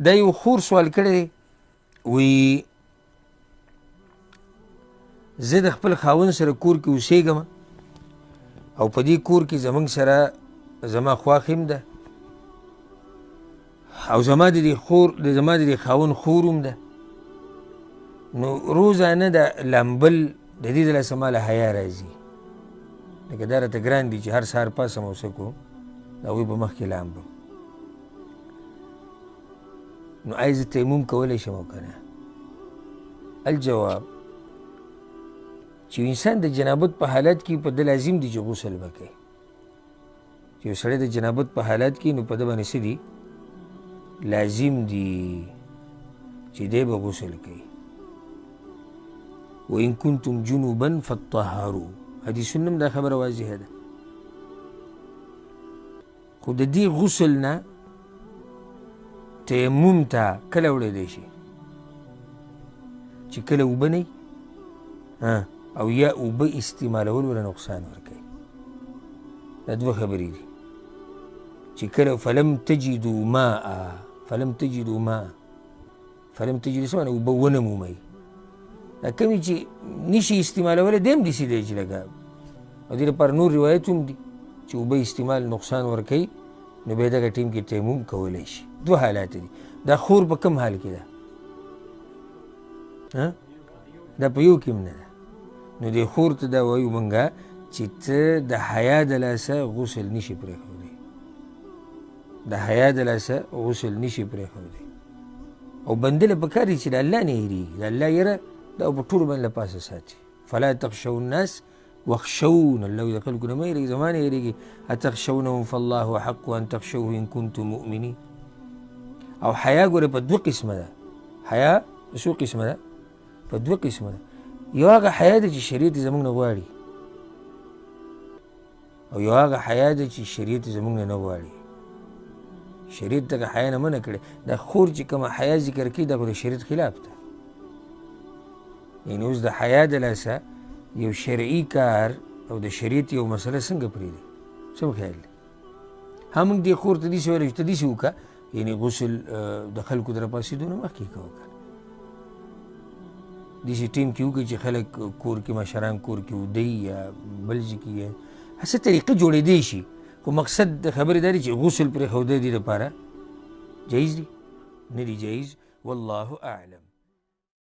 دا یو خور سوال کړی دی، وی زه د خپل خاوند سره کور کې اوسېږم او په دې کور کې زموږ سره زما خواښ هم ده او زما د دې خاوند خور هم ده، نو روزانه د لامبل د دې د لاسه ماله حیا راځي، لکه دا راته ګران دي چې هر سهار پاسم او څه کوم د هغوی په مخ کې لامبم، نو آیا زه تیمم کولی شم او که نه؟ الجواب چې انسان د جنابت په حالت کې په ده لازم دي چې غسل به کوي، چې یو سړی د جنابت په حالت کې نو په ده باندې څه دي؟ لازم دي چې دی به غسل کوي. وإن كنتم جنوبا فطهروا، حدیثونه هم دا خبره واضحه ده، خو د دې غسل نه تیمم ته کله وړی شي چې کله اوبه نه او یا اوبه استعمالول ولا نقصان ورکوي. دا دوه خبرې دي چې کله فلم تجدوا ماء څه معنی؟ اوبه ونه مومئ. دا کومې چې نشي استعمالولی دی هم داسې دی چې لکه او دې لپاره نور روایت هم دي چې اوبه استعمال نقصان ورکوي، نو بیا دغه ټیم کې تیمم کولی شي. دوه حالات دي. دا خور په کوم حال کې ده؟ دا په یو کې هم نه ده. نو دې خور ته دا وایو مونږه چې ته د حیا د لاسه غسل نشي پرېښودی، د حیا د لاسه غسل نشي پرېښودی، او بنده له پکار دي چې د الله نه هېرېږي، د الله یره دا په ټولو باندې له پاسه ساتي. فلا تخشوا الناس واخشون، الله د خلکو نه مه هېرېږي، زما نه هېرېږي. اتخشونهم فالله احق ان تخشوه ان کنتم مؤمنین. او حیا ګوره په دوه قسمه ده. حیا په څو قسمه ده؟ په دوه قسمه ده. یو هغه حیا ده چې شریعت یې زموږ نه غواړي، او یو هغه حیا ده چې شریعت یې زموږ نه غواړي. شریعت دغه حیا نه منع کړې. دا خور چې کومه حیا ذکر کوي دا خو د شریعت خلاف ده. یعنې اوس د حیا د لاسه یو شرعي کار او د شریعت یو مسله څنګه پرېږدي؟ څه په خیال دی؟ موږ دې خور ته داسې ویلی چې ته داسې وکړه، یعنې غسل د خلکو د راپاڅېدو نه مخکې کوه که داسې ټیم کې وکړي چې خلک کور کې مشران کور کې ودی یا بل ځای کې هسې طریقه جوړېدی شي، خو مقصد د خبرې دا دی چې غسل پرېښودی دې دپاره جایز دي؟ نه دي جایز. والله اعلم.